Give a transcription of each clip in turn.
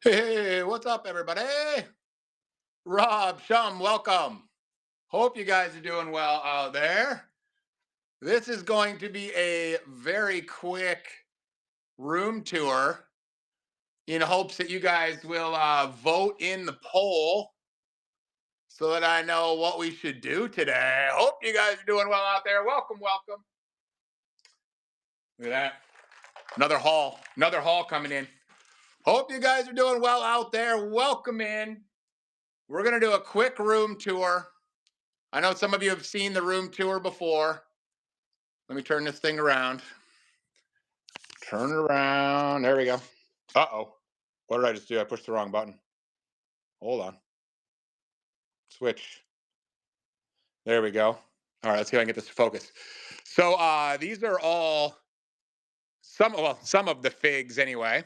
Hey, what's up, everybody? Rob, Shum, welcome. Hope you guys are doing well out there. This is going to be a very quick room tour in hopes that you guys will vote in the poll so that I know what we should do today. Hope you guys are doing well out there. Welcome, welcome. Look at that. Another hall coming in. Hope you guys are doing well out there. Welcome in. We're going to do a quick room tour. I know some of you have seen the room tour before. Let me turn this thing around. Turn it around. There we go. Uh-oh. What did I just do? I pushed the wrong button. Hold on. Switch. There we go. All right, let's see if I can get this to focus. So these are all some of the figs anyway.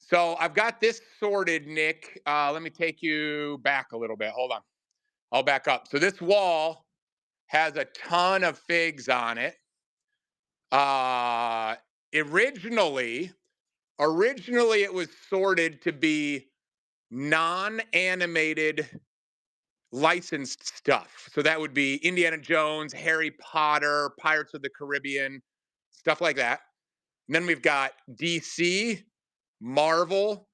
So I've got this sorted, Nick. Let me take you back a little bit. Hold on. I'll back up. So this wall has a ton of figs on it. Uh originally Originally, it was sorted to be non-animated licensed stuff. So that would be Indiana Jones, Harry Potter, Pirates of the Caribbean, stuff like that. And then we've got DC, Marvel.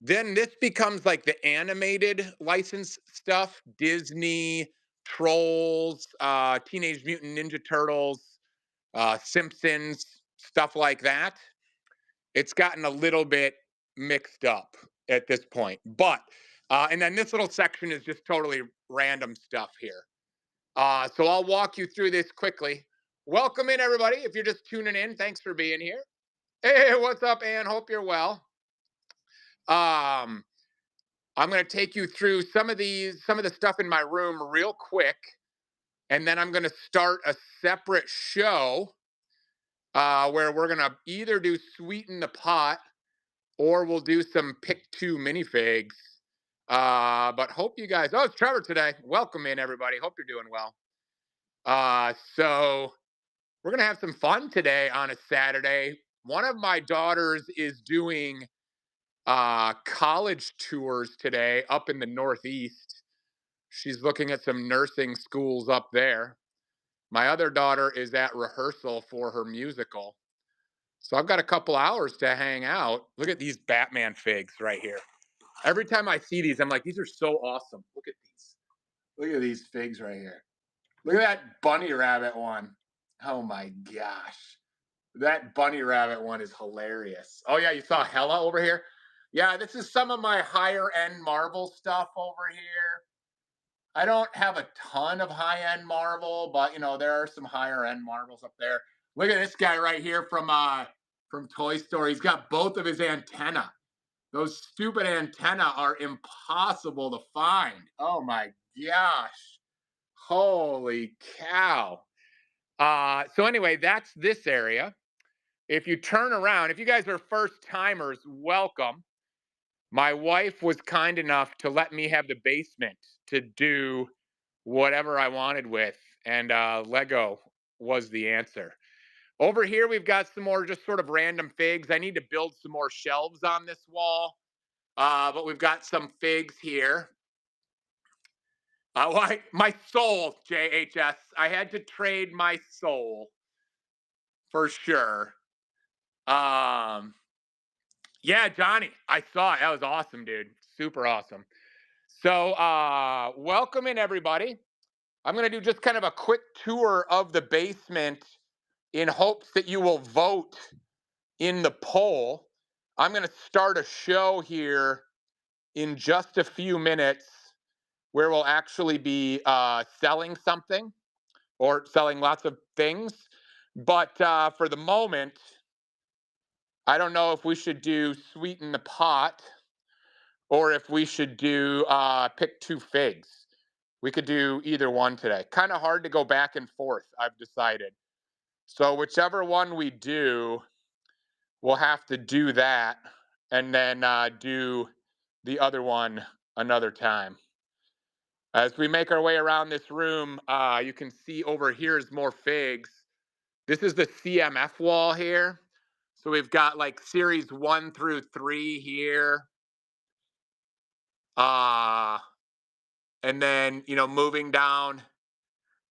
Then this becomes like the animated licensed stuff, Disney, Trolls, Teenage Mutant Ninja Turtles, Simpsons, stuff like that. It's gotten a little bit mixed up at this point. But and then this little section is just totally random stuff here. So I'll walk you through this quickly. Welcome in, everybody. If you're just tuning in, thanks for being here. Hey, what's up, Ann? Hope you're well. Um, I'm going to take you through some of the stuff in my room real quick, and then I'm going to start a separate show where we're going to either do Sweeten the Pot or we'll do some pick two minifigs. But hope you guys. Oh, it's Trevor today. Welcome in, everybody. Hope you're doing well. So we're gonna have some fun today on a Saturday. One of my daughters is doing college tours today up in the Northeast. She's looking at some nursing schools up there. My other daughter is at rehearsal for her musical. So I've got a couple hours to hang out. Look at these Batman figs right here. Every time I see these, I'm like, these are so awesome. Look at these. Look at these figs right here. Look at that bunny rabbit one. Oh my gosh. That bunny rabbit one is hilarious. Oh yeah, you saw Hella over here? Yeah, this is some of my higher end Marvel stuff over here. I don't have a ton of high end Marvel, but you know, there are some higher end Marvels up there. Look at this guy right here from Toy Story. He's got both of his antenna. Those stupid antenna are impossible to find. Oh my gosh. Holy cow. So anyway, that's this area. If you turn around, if you guys are first timers, welcome. My wife was kind enough to let me have the basement to do whatever I wanted with, and Lego was the answer. Over here, we've got some more just sort of random figs. I need to build some more shelves on this wall, but we've got some figs here. My soul, JHS. I had to trade my soul for sure. Um, yeah, Johnny, I saw it. That was awesome, dude. Super awesome. So, welcome in everybody. I'm going to do just kind of a quick tour of the basement in hopes that you will vote in the poll. I'm going to start a show here in just a few minutes where we'll actually be selling something or selling lots of things. But for the moment, I don't know if we should do Sweeten the Pot or if we should do pick two figs. We could do either one today. Kind of hard to go back and forth, I've decided. So whichever one we do, we'll have to do that and then do the other one another time. As we make our way around this room, you can see over here is more figs. This is the CMF wall here. So we've got like series 1 through 3 here. Uh, and then, moving down,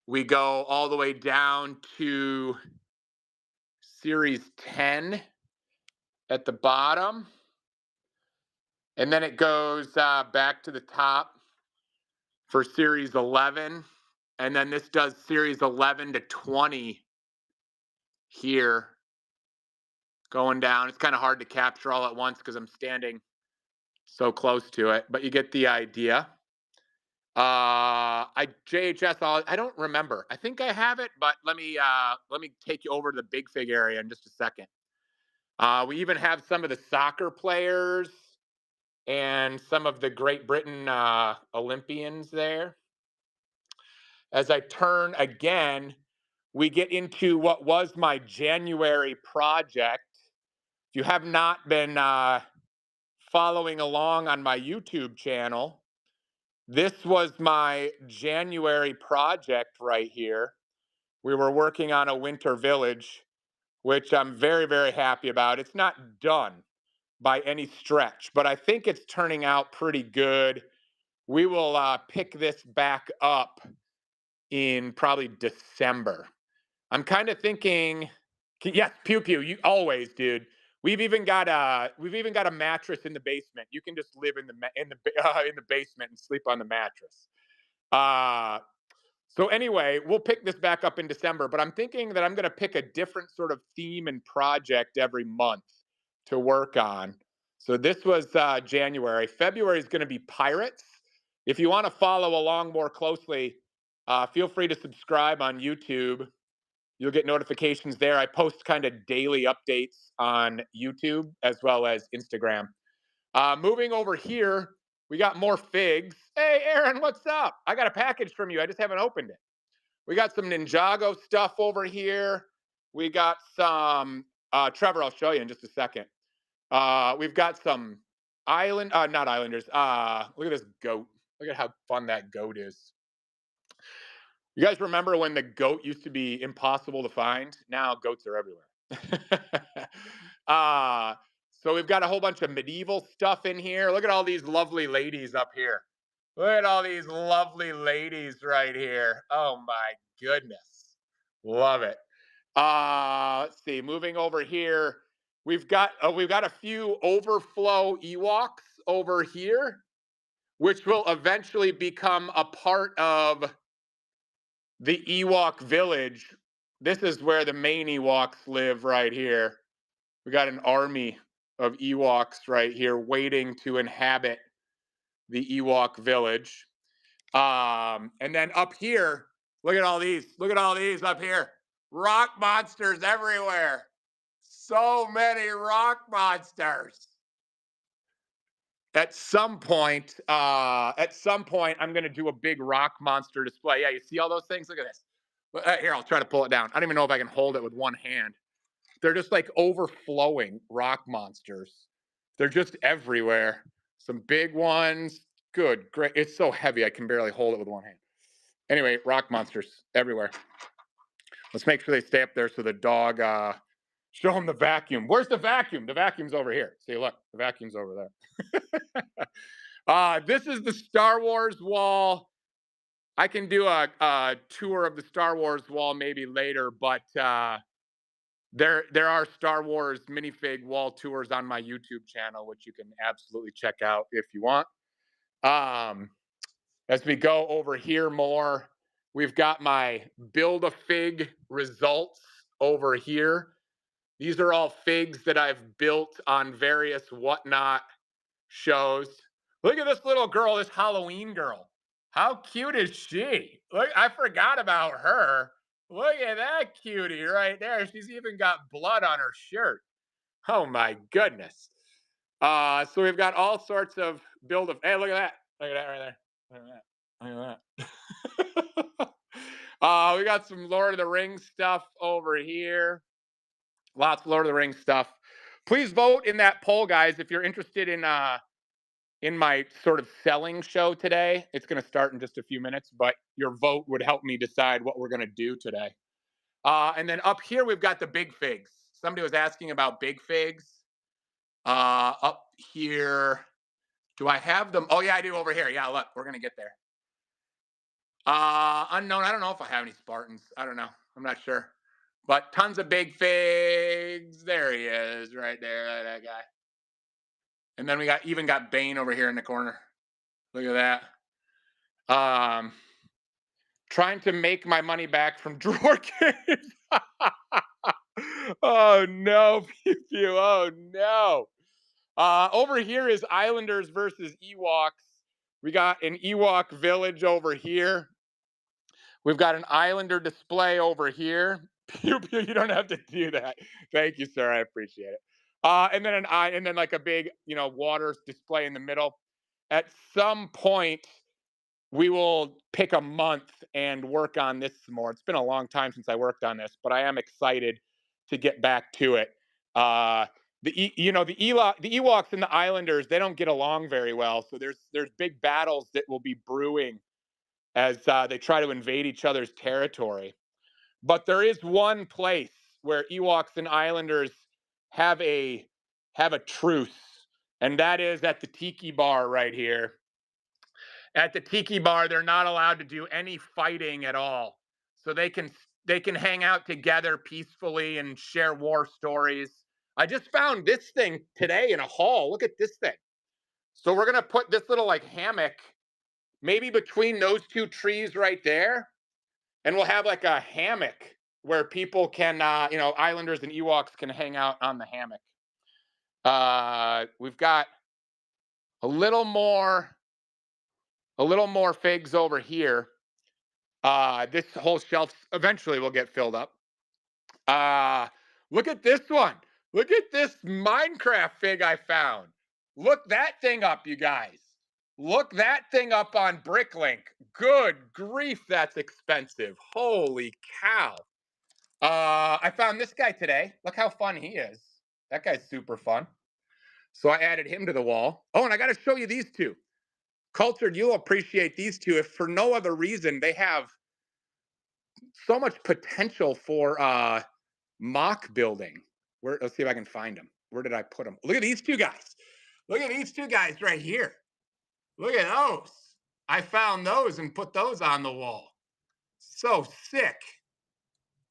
we go all the way down to series 10 at the bottom. And then it goes back to the top for series 11. And then this does series 11 to 20 here going down. It's kind of hard to capture all at once because I'm standing so close to it, but you get the idea. I don't remember. I think I have it, but let me take you over to the big fig area in just a second. We even have some of the soccer players and some of the Great Britain Olympians there. As I turn again, we get into what was my January project. If you have not been following along on my YouTube channel, this was my January project right here. We were working on a winter village, which I'm very, very happy about. It's not done by any stretch, but I think it's turning out pretty good. We will pick this back up in probably December. I'm kind of thinking, yes, pew pew. You always, dude. We've even got a mattress in the basement. You can just live in the basement and sleep on the mattress. Uh, so anyway, we'll pick this back up in December, but I'm thinking that I'm going to pick a different sort of theme and project every month to work on. So this was January. February is going to be pirates. If you want to follow along more closely, feel free to subscribe on YouTube. You'll get notifications there. I post kind of daily updates on YouTube as well as Instagram. Moving over here, we got more figs. Hey, Aaron, what's up? I got a package from you. I just haven't opened it. We got some Ninjago stuff over here. We got some, Trevor, I'll show you in just a second. We've got some not Islanders. Look at this goat. Look at how fun that goat is. You guys remember when the goat used to be impossible to find? Now goats are everywhere. uh, so we've got a whole bunch of medieval stuff in here. Look at all these lovely ladies up here. Look at all these lovely ladies right here. Oh my goodness. Love it. Let's see. Moving over here, we've got a few overflow Ewoks over here, which will eventually become a part of the Ewok village. This is where the main Ewoks live right here. We got an army of Ewoks right here waiting to inhabit the Ewok village. And then up here, look at all these. Look at all these up here. Rock monsters everywhere. So many rock monsters. At some point, I'm going to do a big rock monster display. Yeah, you see all those things? Look at this. Here, I'll try to pull it down. I don't even know if I can hold it with one hand. They're just like overflowing rock monsters. They're just everywhere. Some big ones. Good, great. It's so heavy, I can barely hold it with one hand. Anyway, rock monsters everywhere. Let's make sure they stay up there so the dog, show him the vacuum. Where's the vacuum? The vacuum's over here. See, look, the vacuum's over there. This is the Star Wars wall. I can do a tour of the Star Wars wall maybe later, but there are Star Wars minifig wall tours on my YouTube channel, which you can absolutely check out if you want. As we go over here more, we've got my Build a Fig results over here. These are all figs that I've built on various whatnot shows. Look at this little girl, this Halloween girl. How cute is she? Look, I forgot about her. Look at that cutie right there. She's even got blood on her shirt. Oh my goodness. So we've got all sorts of build of. Hey, look at that. Look at that right there. Look at that. Look at that. We got some Lord of the Rings stuff over here. Lots of Lord of the Rings stuff. Please vote in that poll, guys, if you're interested in my sort of selling show today. It's going to start in just a few minutes, but your vote would help me decide what we're going to do today. And then up here, we've got the big figs. Somebody was asking about big figs. Up here, Do I have them? Oh yeah, I do over here. Yeah, look, we're gonna get there. Unknown. I don't know if I have any Spartans. I don't know. I'm not sure. But tons of big figs. There he is, right there, that guy. And then we got Bane over here in the corner. Look at that. Trying to make my money back from drawer games. Oh no, pew pew. Oh no. Over here is Islanders versus Ewoks. We got an Ewok village over here. We've got an Islander display over here. Pew pew. You don't have to do that. Thank you, sir. I appreciate it. And then like a big, water display in the middle. At some point, we will pick a month and work on this some more. It's been a long time since I worked on this, but I am excited to get back to it. The Ewoks and the Islanders, they don't get along very well, so there's big battles that will be brewing as they try to invade each other's territory. But there is one place where Ewoks and Islanders have a have a truce, and that is at the Tiki Bar right here. At the Tiki Bar, they're not allowed to do any fighting at all. So they can hang out together peacefully and share war stories. I just found this thing today in a hall. Look at this thing. So we're gonna put this little like hammock maybe between those two trees right there, and we'll have like a hammock where people can, Islanders and Ewoks can hang out on the hammock. We've got a little more, figs over here. This whole shelf eventually will get filled up. Uh, Look at this one. Look at this Minecraft fig I found. Look that thing up, you guys. Look that thing up on Bricklink. Good grief, that's expensive. Holy cow. I found this guy today. Look how fun he is. That guy's super fun. So I added him to the wall. Oh, and I got to show you these two. Cultured, you'll appreciate these two if for no other reason. They have so much potential for mock building. Let's see if I can find them. Where did I put them? Look at these two guys. Look at these two guys right here. Look at those. I found those and put those on the wall. So sick.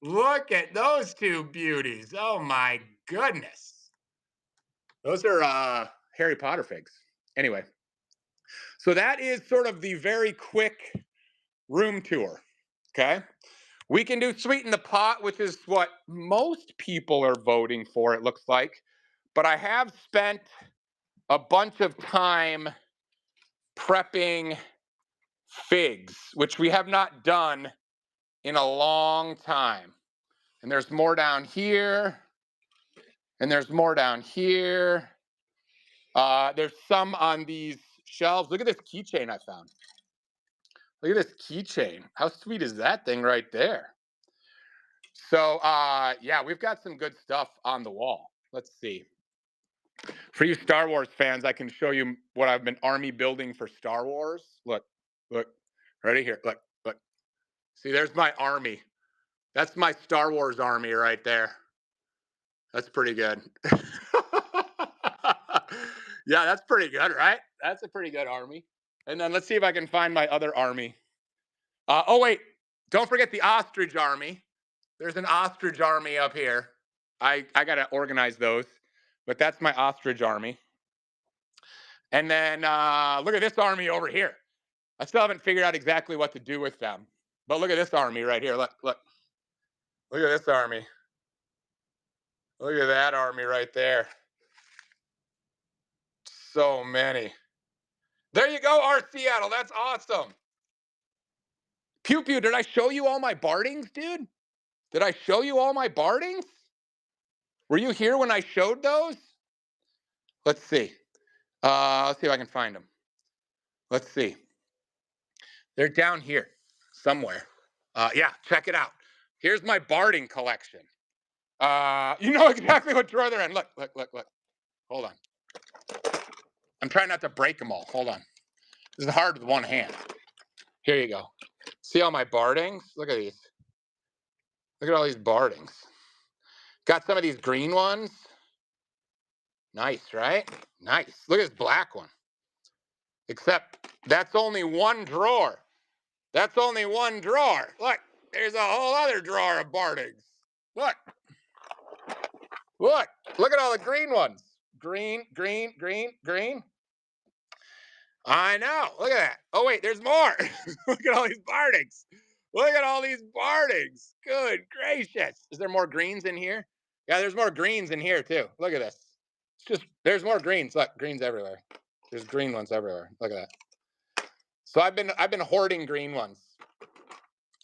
Look at those two beauties. Oh my goodness. Those are Harry Potter figs. Anyway, so that is sort of the very quick room tour. Okay. We can do Sweeten the Pot, which is what most people are voting for, it looks like. But I have spent a bunch of time prepping figs, which we have not done in a long time. And there's more down here. And there's more down here. There's some on these shelves. Look at this keychain I found. Look at this keychain. How sweet is that thing right there? So, yeah, we've got some good stuff on the wall. Let's see. For you Star Wars fans, I can show you what I've been army building for Star Wars. Look, right here. Look. See, there's my army. That's my Star Wars army right there. That's pretty good. Yeah, that's pretty good, right? That's a pretty good army. And then let's see if I can find my other army. Oh, wait. Don't forget the ostrich army. There's an ostrich army up here. I got to organize those. But that's my ostrich army. And then look at this army over here. I still haven't figured out exactly what to do with them. But look at this army right here. Look. Look at this army. Look at that army right there. So many. There you go, Art Seattle. That's awesome. Pew Pew, did I show you all my bardings, dude? Did I show you all my bardings? Were you here when I showed those? Let's see. Let's see if I can find them. Let's see. They're down here somewhere. Yeah, check it out. Here's my barding collection. You know exactly what drawer they're in. Look. Hold on. I'm trying not to break them all. Hold on. This is hard with one hand. Here you go. See all my bardings? Look at these. Look at all these bardings. Got some of these green ones. Nice, right? Nice. Look at this black one. Except that's only one drawer. That's only one drawer. Look, there's a whole other drawer of Bardings. Look, look, look at all the green ones. Green, green, green, green. I know. Look at that. Oh, wait, there's more. Look at all these Bardings. Look at all these Bardings. Good gracious. Is there more greens in here? Yeah, there's more greens in here too. Look at this. It's just, there's more greens. Look, greens everywhere. There's green ones everywhere. Look at that. So I've been hoarding green ones.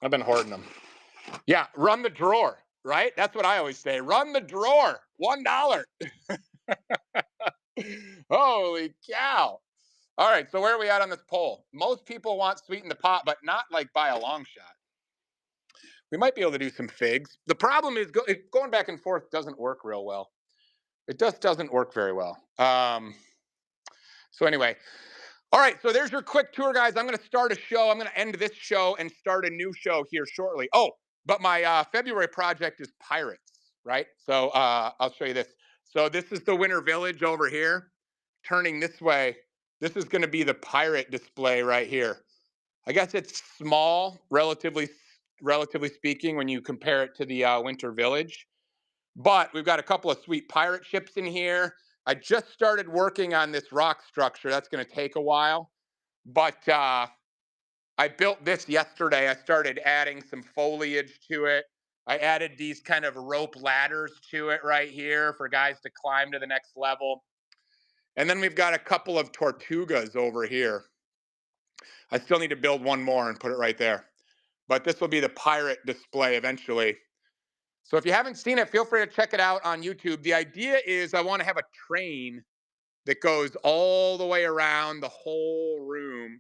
I've been hoarding them. Yeah, run the drawer, right? That's what I always say. Run the drawer. $1. Holy cow. All right, so where are we at on this poll? Most people want sweeten the pot, but not like by a long shot. We might be able to do some figs. The problem is going back and forth doesn't work real well. It just doesn't work very well. So anyway, all right, so there's your quick tour, guys. I'm going to start a show. I'm going to end this show and start a new show here shortly. Oh, but my February project is pirates, right? So I'll show you this. So this is the Winter Village over here. Turning this way, this is going to be the pirate display right here. I guess it's small, relatively speaking, when you compare it to the Winter Village. But we've got a couple of sweet pirate ships in here. I just started working on this rock structure. That's going to take a while. But I built this yesterday. I started adding some foliage to it. I added these kind of rope ladders to it right here for guys to climb to the next level. And then we've got a couple of Tortugas over here. I still need to build one more and put it right there. But this will be the pirate display eventually. So if you haven't seen it, feel free to check it out on YouTube. The idea is I want to have a train that goes all the way around the whole room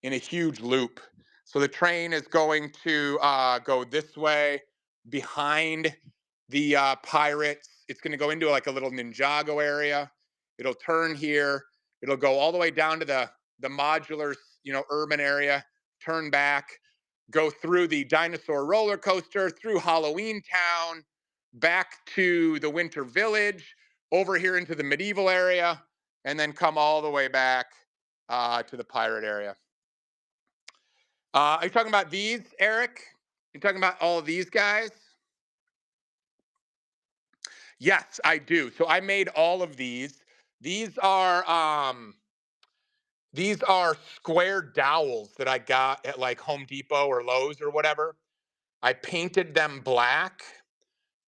in a huge loop. So the train is going to go this way behind the pirates. It's going to go into like a little Ninjago area. It'll turn here. It'll go all the way down to the modular, urban area, turn back, go through the dinosaur roller coaster, through Halloween Town, back to the Winter Village, over here into the medieval area, and then come all the way back to the pirate area. Are you talking about these, Eric? You're talking about all of these guys? Yes, I do. So I made all of these. These are square dowels that I got at like Home Depot or Lowe's or whatever. I painted them black,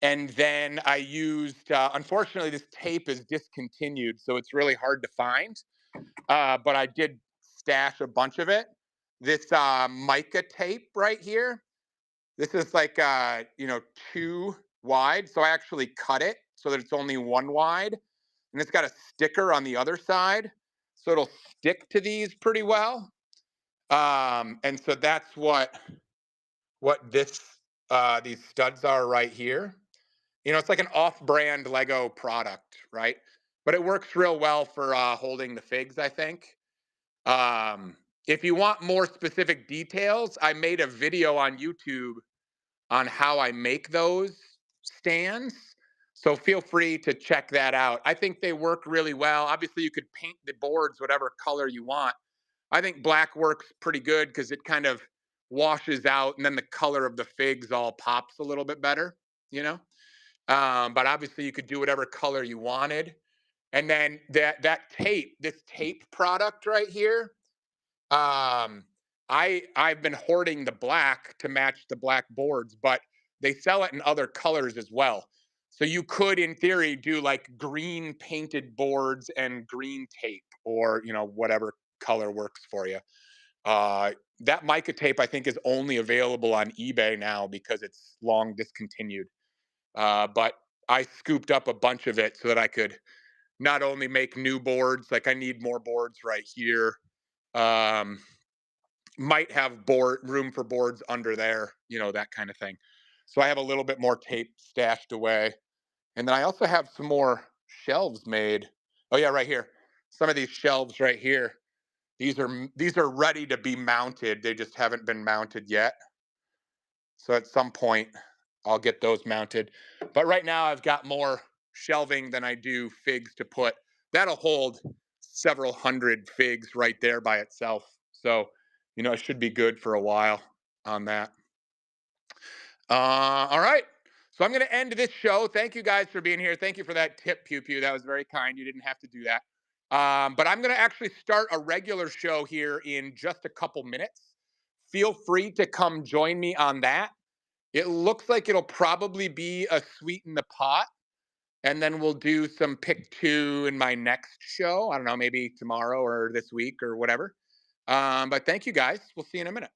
and then I used. Unfortunately, this tape is discontinued, so it's really hard to find. But I did stash a bunch of it. This mica tape right here. This is like 2 wide, so I actually cut it so that it's only 1 wide, and it's got a sticker on the other side, so it'll stick to these pretty well. And so that's what this these studs are right here. It's like an off-brand Lego product, right? But it works real well for holding the figs, I think. If you want more specific details, I made a video on YouTube on how I make those stands. So feel free to check that out. I think they work really well. Obviously, you could paint the boards whatever color you want. I think black works pretty good because it kind of washes out, and then the color of the figs all pops a little bit better, you know? But obviously, you could do whatever color you wanted. And then that tape, this tape product right here, um, I've been hoarding the black to match the black boards, but they sell it in other colors as well. So you could, in theory, do like green painted boards and green tape, or whatever color works for you. That mica tape, I think, is only available on eBay now because it's long discontinued. But I scooped up a bunch of it so that I could not only make new boards, like I need more boards right here. Um, might have room for boards under there, that kind of thing. So I have a little bit more tape stashed away. And then I also have some more shelves made. Oh yeah, right here. Some of these shelves right here. These are ready to be mounted. They just haven't been mounted yet. So at some point I'll get those mounted. But right now I've got more shelving than I do figs to put. That'll hold several hundred figs right there by itself. So, I should be good for a while on that. All right. So I'm going to end this show. Thank you guys for being here. Thank you for that tip, Pew Pew. That was very kind. You didn't have to do that. But I'm going to actually start a regular show here in just a couple minutes. Feel free to come join me on that. It looks like it'll probably be a sweeten the pot, and then we'll do some pick two in my next show. I don't know, maybe tomorrow or this week or whatever. But thank you guys. We'll see you in a minute.